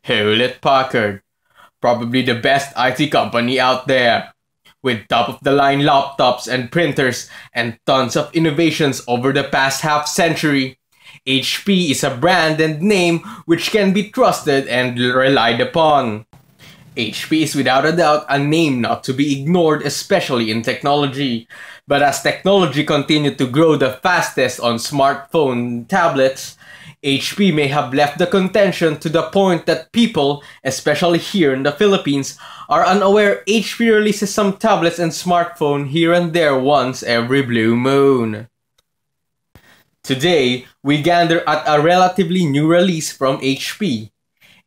Hewlett-Packard, probably the best IT company out there. With top-of-the-line laptops and printers and tons of innovations over the past half-century, HP is a brand and name which can be trusted and relied upon. HP is without a doubt a name not to be ignored, especially in technology. But as technology continued to grow the fastest on smartphone tablets, HP may have left the contention to the point that people, especially here in the Philippines, are unaware HP releases some tablets and smartphone here and there once every blue moon. Today, we gander at a relatively new release from HP,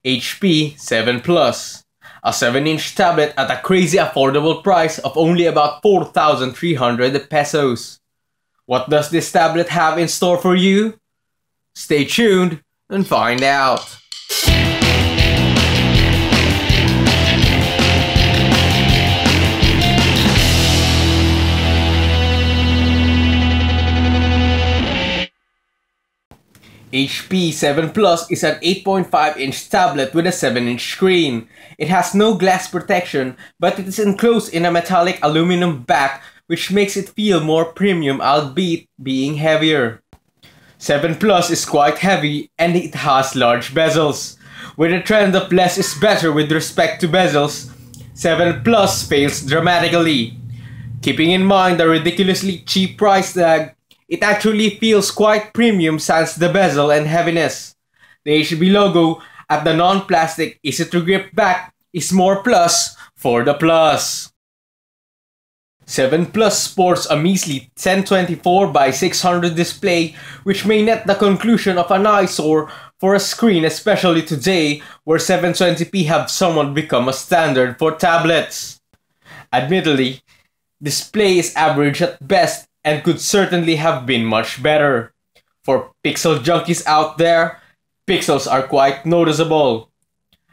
HP 7 Plus, a 7-inch tablet at a crazy affordable price of only about 4,300 pesos. What does this tablet have in store for you? Stay tuned and find out. HP 7 Plus is an 8.5-inch tablet with a 7-inch screen. It has no glass protection, but it is enclosed in a metallic aluminum back which makes it feel more premium, albeit being heavier. 7 Plus is quite heavy and it has large bezels. With a trend of less is better with respect to bezels, 7 Plus fails dramatically. Keeping in mind the ridiculously cheap price tag, it actually feels quite premium sans the bezel and heaviness. The HB logo at the non-plastic easy-to-grip back is more plus for the plus. 7 Plus sports a measly 1024 by 600 display, which may net the conclusion of an eyesore for a screen, especially today where 720p have somewhat become a standard for tablets. Admittedly, display is average at best and could certainly have been much better. For pixel junkies out there, pixels are quite noticeable.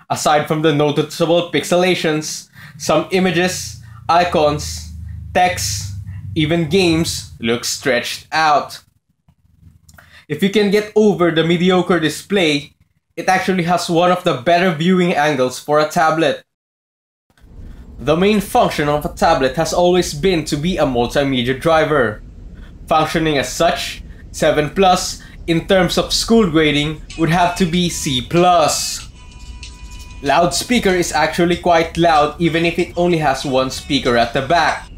Aside from the noticeable pixelations, some images, icons, text, even games look stretched out. If you can get over the mediocre display, it actually has one of the better viewing angles for a tablet. The main function of a tablet has always been to be a multimedia driver. Functioning as such, 7 Plus, in terms of school grading, would have to be C+. Loudspeaker is actually quite loud even if it only has one speaker at the back.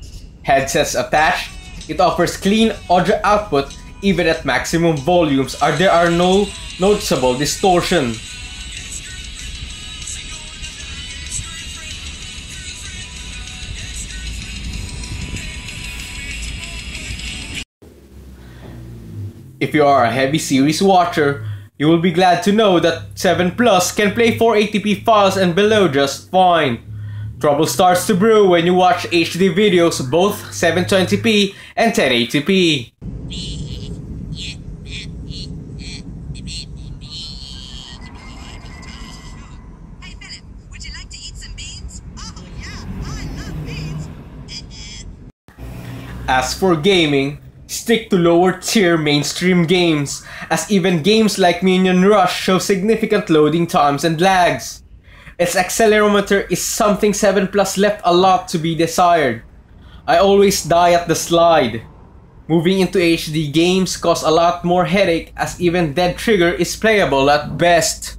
Headsets attached, it offers clean audio output even at maximum volumes, there are no noticeable distortion. If you are a heavy series watcher, you will be glad to know that 7 Plus can play 480p files and below just fine. Trouble starts to brew when you watch HD videos, both 720p and 1080p. Hey Philip, would you like to eat some beans? Oh yeah, I love beans. As for gaming, stick to lower tier mainstream games, as even games like Minion Rush show significant loading times and lags. Its accelerometer is something 7 Plus left a lot to be desired. I always die at the slide. Moving into HD games cause a lot more headache, as even Dead Trigger is playable at best.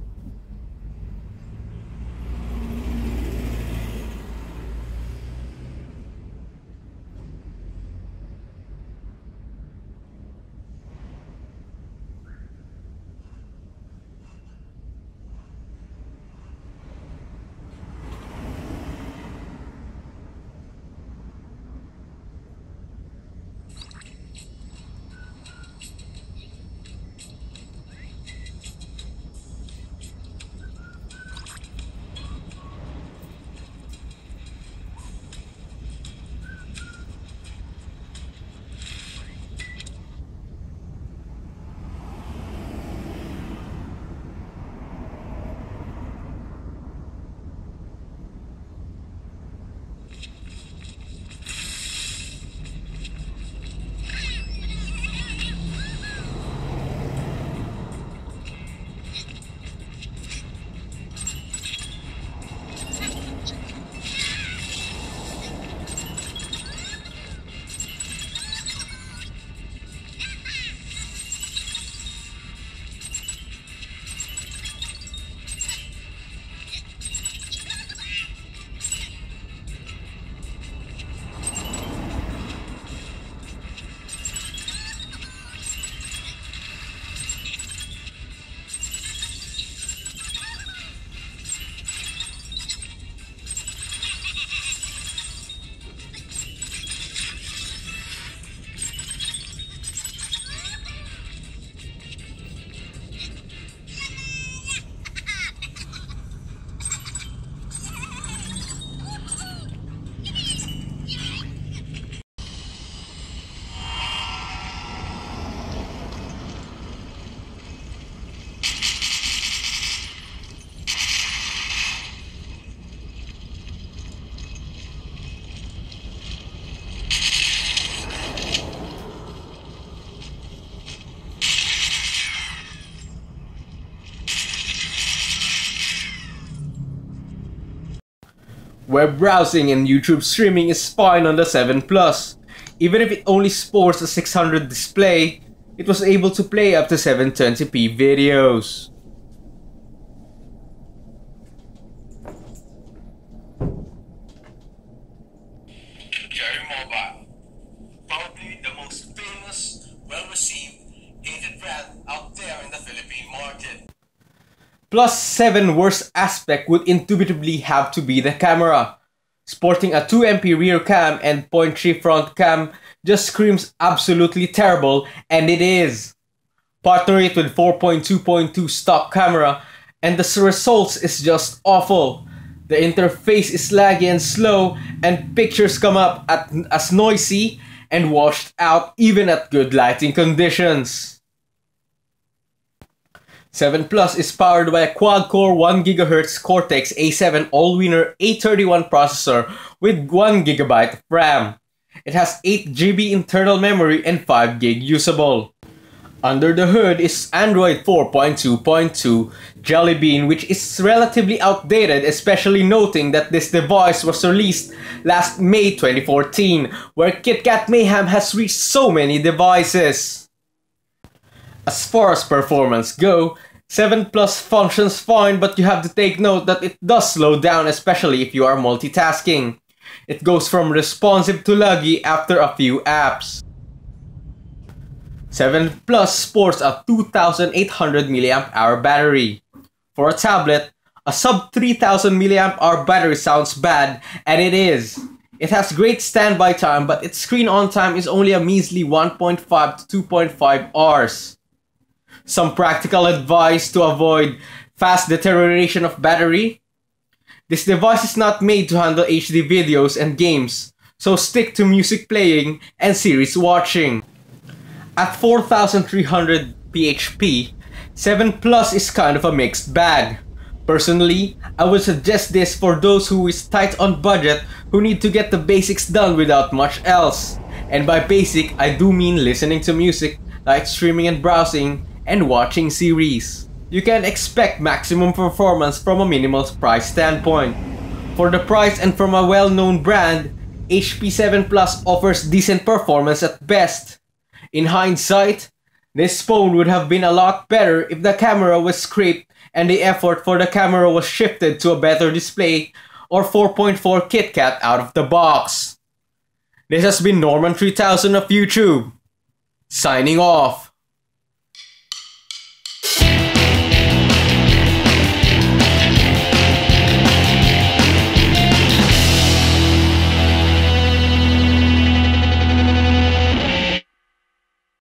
Web browsing and YouTube streaming is fine on the 7 Plus. Even if it only sports a 600 display, it was able to play up to 720p videos. Cherry Mobile, probably the most famous, well-received, hated brand out there in the Philippine market. Plus 7 worst aspect would indubitably have to be the camera. Sporting a 2MP rear cam and 0.3 front cam just screams absolutely terrible, and it is. Partner it with 4.2.2 stock camera and the results is just awful. The interface is laggy and slow, and pictures come up as noisy and washed out even at good lighting conditions. 7 Plus is powered by a quad-core 1GHz Cortex A7 all-winner A31 processor with 1GB of RAM. It has 8GB internal memory and 5GB usable. Under the hood is Android 4.2.2 Jelly Bean, which is relatively outdated, especially noting that this device was released last May 2014, where KitKat Mayhem has reached so many devices. As far as performance go, 7 Plus functions fine, but you have to take note that it does slow down, especially if you are multitasking. It goes from responsive to laggy after a few apps. 7 Plus sports a 2800 mAh battery. For a tablet, a sub 3000 mAh battery sounds bad, and it is. It has great standby time, but its screen on time is only a measly 1.5 to 2.5 hours. Some practical advice to avoid fast deterioration of battery. This device is not made to handle HD videos and games, so stick to music playing and series watching. At 4300 PHP, 7 Plus is kind of a mixed bag. Personally, I would suggest this for those who is tight on budget who need to get the basics done without much else. And by basic, I do mean listening to music, like streaming and browsing, and watching series. You can expect maximum performance from a minimal price standpoint. For the price and from a well-known brand, HP 7 Plus offers decent performance at best. In hindsight, this phone would have been a lot better if the camera was scraped and the effort for the camera was shifted to a better display or 4.4 KitKat out of the box. This has been Norman 3000 of YouTube, signing off.